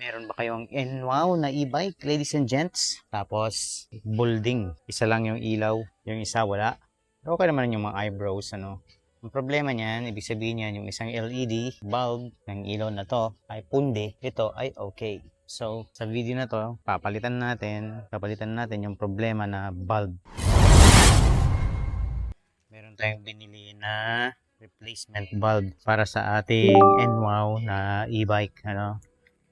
Meron ba kayong wow na e-bike, ladies and gents? Tapos, bulding. Isa lang yung ilaw, yung isa wala. Pero okay naman yung mga eyebrows, ano. Ang problema niyan, ibig sabihin niyan, yung isang LED bulb ng ilaw na to ay pundi, ito ay okay. So, sa video na to, papalitan natin yung problema na bulb. Meron tayong binili na replacement bulb para sa ating wow na e-bike, ano.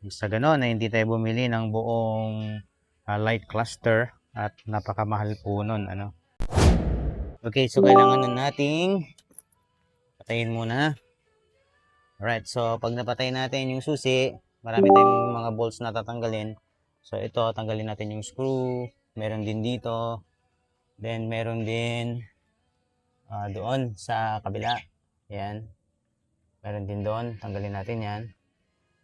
Sa ganon na hindi tayo bumili ng buong light cluster at napakamahal po nun, ano. Okay, so kailangan na nating patayin muna. Alright, so pag napatay natin yung susi, marami tayong mga bolts na tatanggalin. So ito, tanggalin natin yung screw. Meron din dito. Then meron din doon sa kabila. Yan. Meron din doon. Tanggalin natin yan.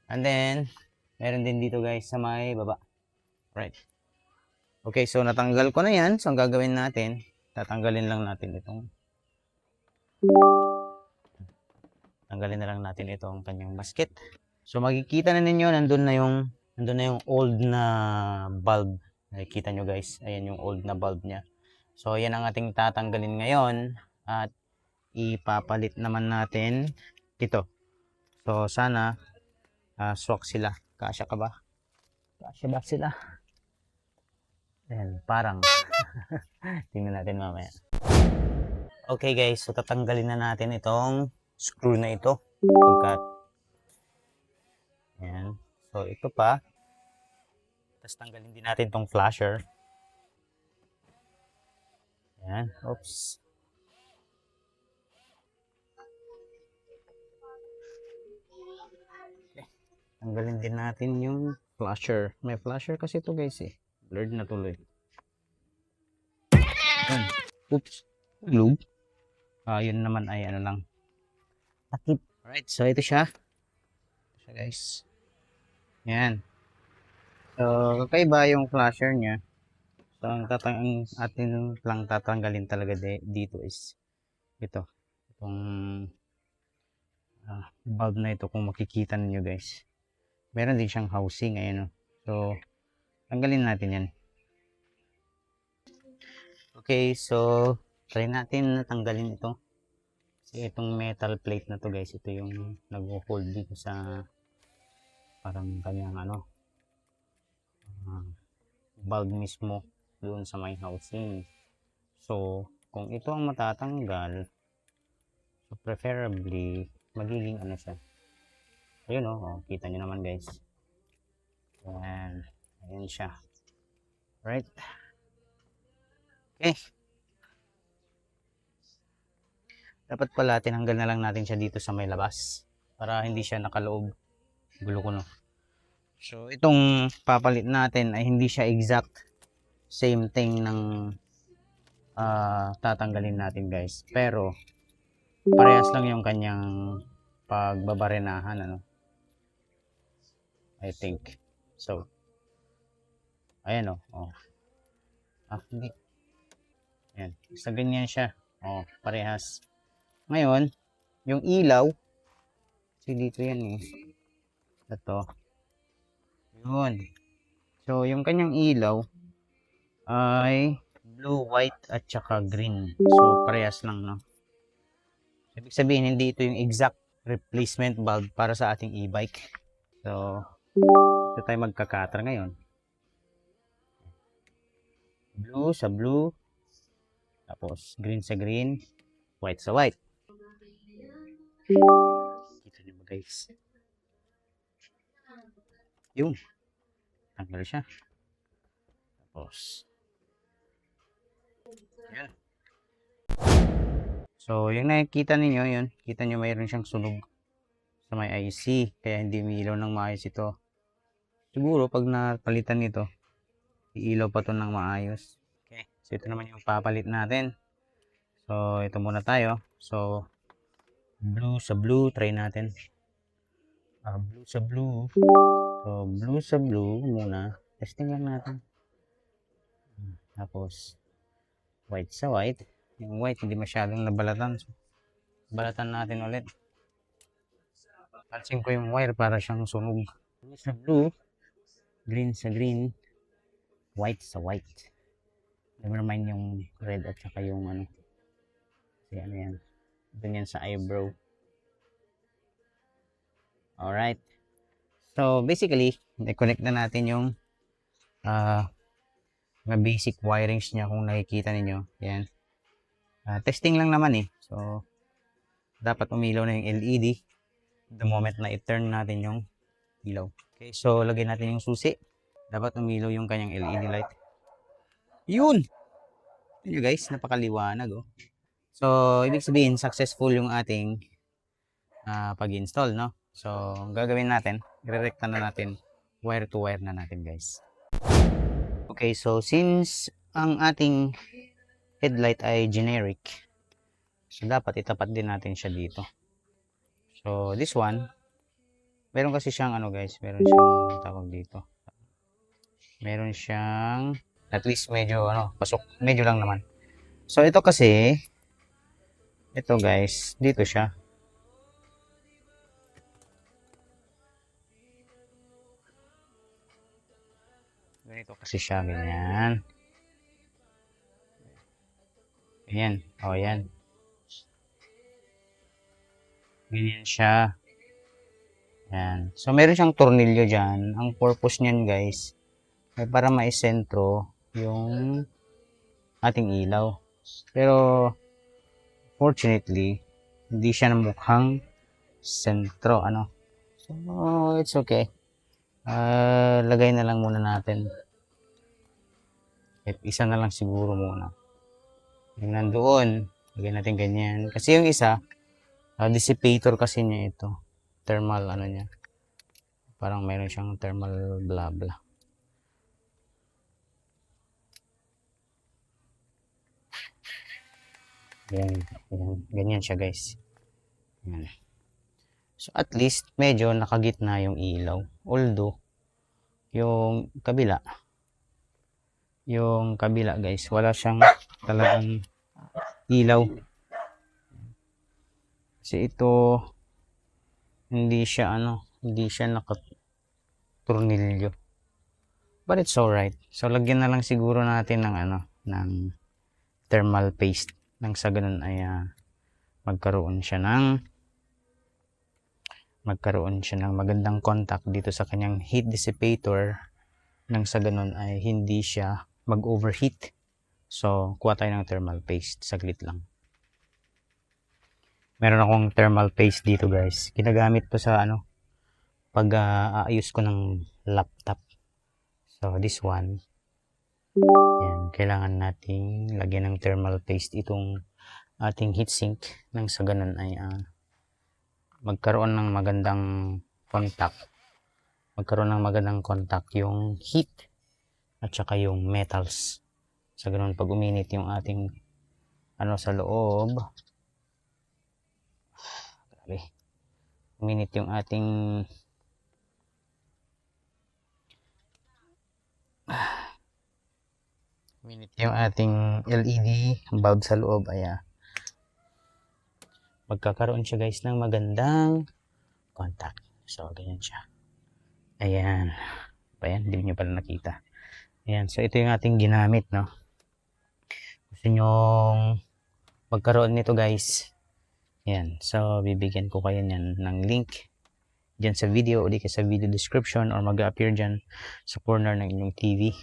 And then, meron din dito guys sa may baba. Right. Okay, so natanggal ko na yan. So ang gagawin natin, tatanggalin lang natin itong tanggalin na lang natin itong kanyang basket. So makikita na ninyo, nandun na yung old na bulb. Nakikita nyo guys, ayan yung old na bulb niya. So yan ang ating tatanggalin ngayon at ipapalit naman natin ito. So sana swak sila. Kasya ka ba? Kasya ba sila? Ayan, parang. Tingnan natin mamaya. Okay guys, so tatanggalin na natin itong screw na ito. Pagkat. Ayan. So ito pa. Tapos tanggalin din natin itong flasher. Ayan. Oops. Okay. Tanggalin din natin yung flasher. May flasher kasi ito guys eh. Blurred na tuloy. Ayan. Oops. Lube. Yun naman ay ano lang. Takip. Alright, so ito siya. Ito siya guys. Yan. So, kakaiba yung flasher niya. So, ang atin lang tatanggalin talaga dito is ito. Itong bulb na ito kung makikita niyo guys. Meron din siyang housing. Ayan o. So, tanggalin natin yan. Okay, so try natin na tanggalin ito. Kasi itong metal plate na to guys, ito yung nag-hold dito sa parang kanyang ano bulb mismo doon sa may housing. So kung ito ang matatanggal, so preferably magiging ano siya. Ayun oh, kita nyo naman guys. Ayan siya. Right. Okay. Dapat pala tinanggal na lang natin siya dito sa may labas para hindi siya nakaloob. Gulo ko no. So itong papalit natin ay hindi siya exact same thing ng tatanggalin natin guys. Pero parehas lang yung kanyang pagbabarenahan, ano. I think. So ayan oh. Hindi. Ayan. Sa ganyan siya. Parehas. Ngayon, yung ilaw, kasi dito yan eh. Ito. Yun. So, yung kanyang ilaw ay blue, white, at saka green. So, parehas lang, no? Ibig sabihin, hindi ito yung exact replacement bulb para sa ating e-bike. So, ito tayo magkakatra ngayon. Blue sa blue. Tapos, green sa green. White sa white. Kita nyo ba guys? Yung tanggal siya. Tapos yan. So yung nakikita ninyo yun, kita nyo mayroon siyang sunog sa may IC, kaya hindi umiilaw ng maayos ito. Siguro pag napalitan nito, iilaw pa to ng maayos. Okay, so ito naman yung papalit natin. So ito muna tayo. So blue sa blue, try natin. Blue sa blue. So blue sa blue muna, testing lang natin. Tapos white sa white. Yung white hindi masyadong nabalatan, so balatan natin ulit. Pansin ko yung wire para siyang sunog. Blue sa blue, Green sa green, white sa white. Never mind yung red at saka yung ano. Kasi ano yan. Doon yan sa eyebrow. Alright. So, basically, i-connect na natin yung mga basic wirings niya kung nakikita ninyo. Yan. Testing lang naman eh. So, dapat umilaw na yung LED the moment na i-turn natin yung ilaw. Okay, so lagay natin yung susi. Dapat umilaw yung kanyang LED light. Yun! Yun guys, napakaliwanag oh. So, ibig sabihin, successful yung ating pag-install, no? So, gagawin natin, i-recta na natin, wire to wire na natin guys. Okay, so since ang ating headlight ay generic, so dapat itapat din natin siya dito. So, this one, meron kasi siyang ano guys, meron siyang tawag dito. Meron siyang at least medyo ano, pasok, medyo lang naman. So, ito kasi, ito guys, dito siya. Ganito kasi siya, ganyan. Ayan, o yan. Ganyan siya. Yan. So, meron siyang tornilyo dyan. Ang purpose niyan guys, ay para maisentro yung ating ilaw. Pero, fortunately, hindi siya mukhang sentro, ano. So, it's okay. Lagay na lang muna natin. Isa na lang siguro muna. Yung nandoon, lagay natin ganyan. Kasi yung isa, dissipator kasi niya ito. Thermal, ano niya. Parang meron siyang thermal blah blah. Ganyan siya guys. Yan. So at least medyo nakagitna yung ilaw. Although yung kabila guys, wala siyang talagang ilaw. Kasi ito hindi siya nakatornilyo. But it's alright. So lagyan na lang siguro natin ng thermal paste nang sa ganun ay magkaroon siya ng magandang contact dito sa kanyang heat dissipator, nang sa ganun ay hindi siya mag-overheat. So, kuha tayo ng thermal paste. Saglit lang. Meron akong thermal paste dito guys. Ginagamit to sa pag aayos ko ng laptop. So, this one. Yan, kailangan nating lagyan ng thermal paste itong ating heatsink, nang sa ganun ay magkaroon ng magandang contact yung heat at saka yung metals. Sa ganun, pag uminit yung ating sa loob, uminit yung ating LED bulb sa loob, magkakaroon siya guys ng magandang contact. So, ganyan siya. Ayan. Ayan, hindi nyo pala nakita. Ayan, so ito yung ating ginamit, no? Gusto nyong magkaroon nito guys. Ayan, so bibigyan ko kayo nyan ng link dyan sa video o di ka sa video description, or mag-appear dyan sa corner ng inyong TV.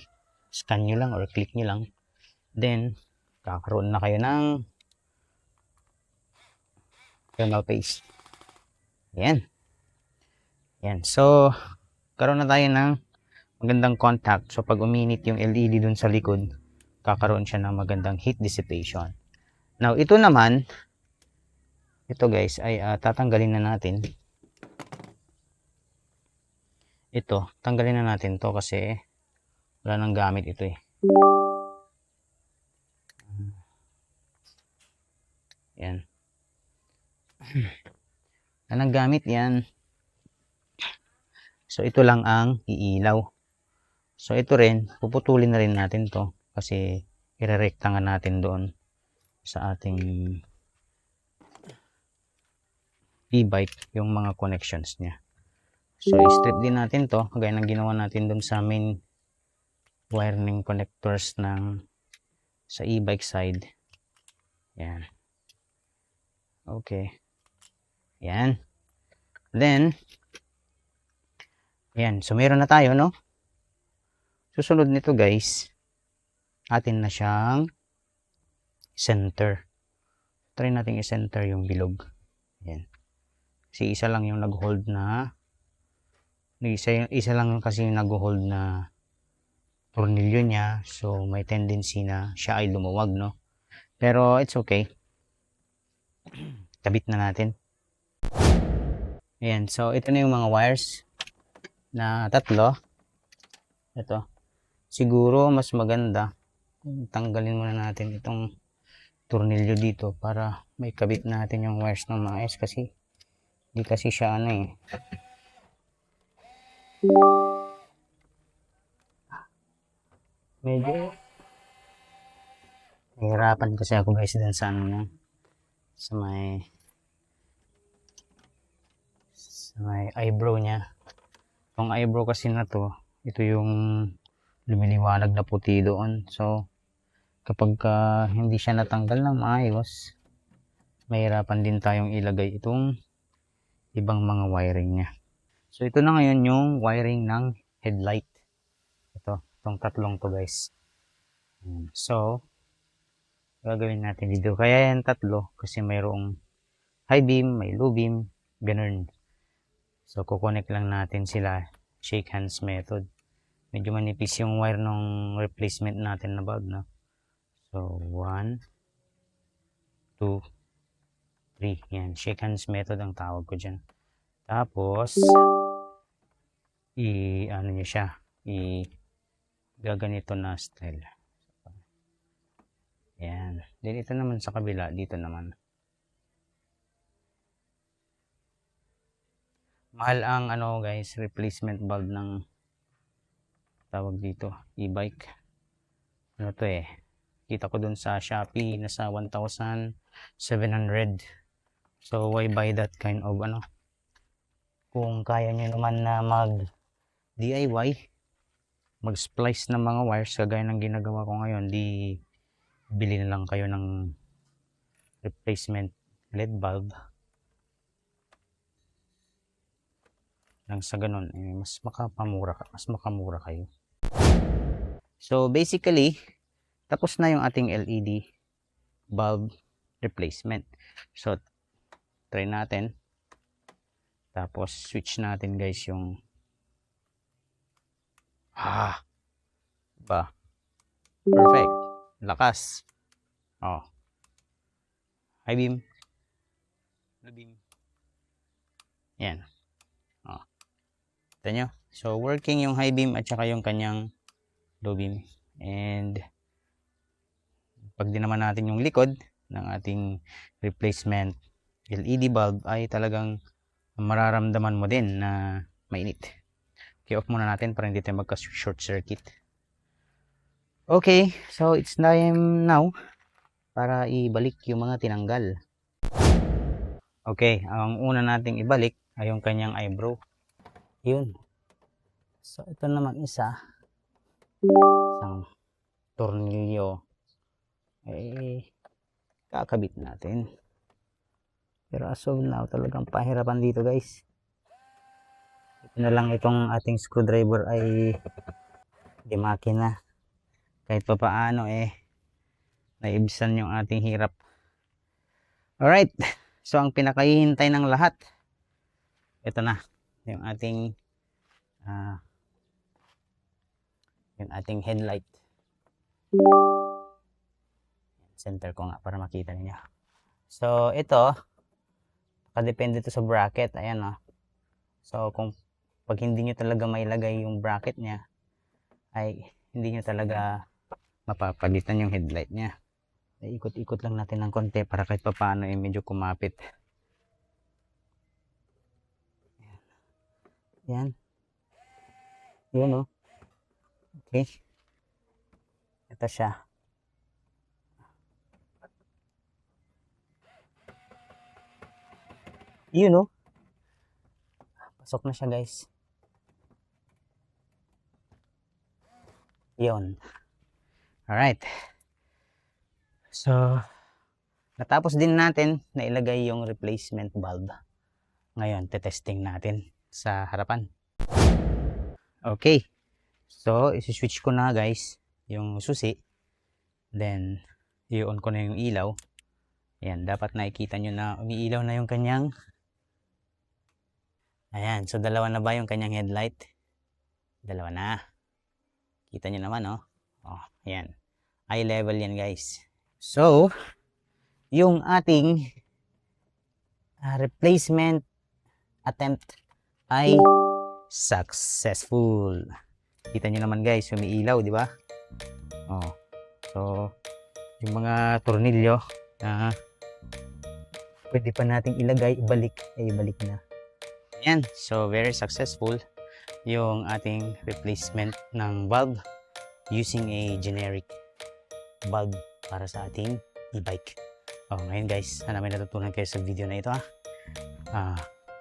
Scan nyo lang or click nyo lang. Then, kakaroon na kayo ng thermal paste. Ayan. Ayan. So, karoon na tayo ng magandang contact. So, pag uminit yung LED dun sa likod, kakaroon siya ng magandang heat dissipation. Now, ito naman, ito guys, ay tatanggalin na natin. Ito, tanggalin na natin to kasi wala nang gamit ito eh. Yan. Wala nang gamit yan. So, ito lang ang iilaw. So, ito rin, puputulin na rin natin to kasi irerekta nga natin doon sa ating e-bike yung mga connections niya. So, i-strip din natin to, gaya ng ginawa natin dun sa main wiring connectors ng sa e-bike side. Yan. Okay. Yan. Then, yan. So, meron na tayo, no? Susunod nito, guys, atin na siyang center. Try natin i-center yung bilog. Yan. Kasi isa lang yung nag-hold na isa lang kasi yung nag-hold na tornilyo niya, so may tendency na siya ay lumuwag, no? Pero it's okay. Kabit na natin. Ayan, so ito na yung mga wires na tatlo. Ito. Siguro mas maganda tanggalin muna natin itong tornilyo dito para may kabit natin yung wires ng maayos, kasi di kasi siya ano eh. Medyo nahirapan kasi ako guys din sa ano, sa may eyebrow niya. Yung eyebrow kasi na to, ito yung lumiliwanag na puti doon. So kapag hindi siya natanggal ng maayos, mahirapan din tayong ilagay itong ibang mga wiring niya. So ito na ngayon yung wiring ng headlight. Itong tatlong to guys. So gagawin natin dito. Kaya yan tatlo kasi mayroong high beam, may low beam, ganun. So kukonek lang natin sila, shake hands method. Medyo manipis yung wire ng replacement natin na bulb, no? So 1, 2, 3. Yan, shake hands method ang tawag ko dyan. Tapos ano nyo siya, gaganito na style. Yan. Then ito naman sa kabila, dito naman. Mahal ang ano guys, replacement bulb ng tawag dito, e-bike. Ano to eh. Kita ko dun sa Shopee nasa 1,700. So why buy that kind of ano? Kung kaya nyo naman na mag DIY, mag splice ng mga wires kagaya ng ginagawa ko ngayon, di bili na lang kayo ng replacement LED bulb. Nang sa ganun, mas makamura kayo. So basically, tapos na yung ating LED bulb replacement. So try natin. Tapos switch natin guys yung ba? Perfect. Lakas. Oh. High beam. Low beam. Yan. Oh. Ito nyo. So working yung high beam at saka yung kanyang low beam. And pag din naman natin yung likod ng ating replacement LED bulb ay talagang mararamdaman mo din na mainit. Okay, off muna natin para hindi tayo magka-short circuit. Okay, so it's time now para ibalik yung mga tinanggal. Okay, ang una nating ibalik ay yung kanyang eyebrow. Yun. So ito naman isang tornilyo. Kakabit natin. Pero as of now, talagang pahirapan dito guys. Ito na lang itong ating screwdriver ay di makina. Kahit pa paano naibsan yung ating hirap. Alright, so ang pinakahihintay ng lahat, ito na, yung ating headlight. Center ko nga para makita niyo. So ito, nakadepende to sa bracket, ayan o. So kung pag hindi nyo talaga mailagay yung bracket niya, ay hindi nyo talaga mapapalitan yung headlight niya. Ikot-ikot lang natin ng konti para kahit papaano medyo kumapit. Yan. Yan o. Okay. Ito siya. Yun o. Pasok na siya guys. Yun. Alright. So, natapos din natin na ilagay yung replacement bulb. Ngayon, tetesting natin sa harapan. Okay. So, isi-switch ko na guys yung susi. Then, i-on ko na yung ilaw. Ayan, dapat nakikita nyo na umiilaw na yung kanyang. Ayan, so dalawa na ba yung kanyang headlight? Dalawa na. Kita nyo naman, oh. Oh, ayan. Eye level yan guys. So, yung ating replacement attempt ay successful. Kita nyo naman guys, umiilaw, di ba? Oh. So, yung mga tornilyo na pwede pa nating ilagay, ibalik na. Yan. So, very successful yung ating replacement ng bulb using a generic bulb para sa ating e-bike. Oh, ngayon guys, sana may natutunan kayo sa video na ito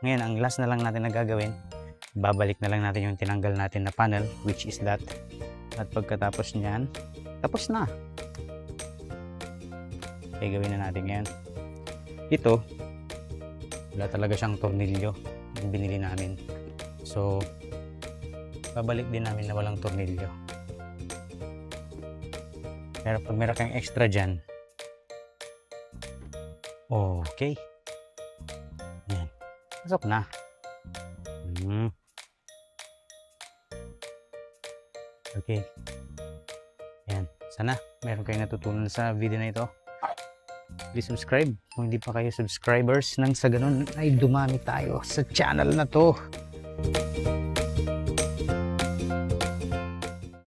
ngayon, ang last na lang natin na gagawin, babalik na lang natin yung tinanggal natin na panel, which is that. At pagkatapos niyan, tapos na. Okay, gawin na natin ngayon. Ito, wala talaga siyang tornilyo yung binili namin. So, babalik din namin na walang tornilyo. Pero pag meron kang extra dyan, okay. Yan. Pasok na. Okay. Yan. Sana meron kayong natutunan sa video na ito. Please subscribe kung hindi pa kayo subscribers, nang sa ganun ay dumami tayo sa channel na to.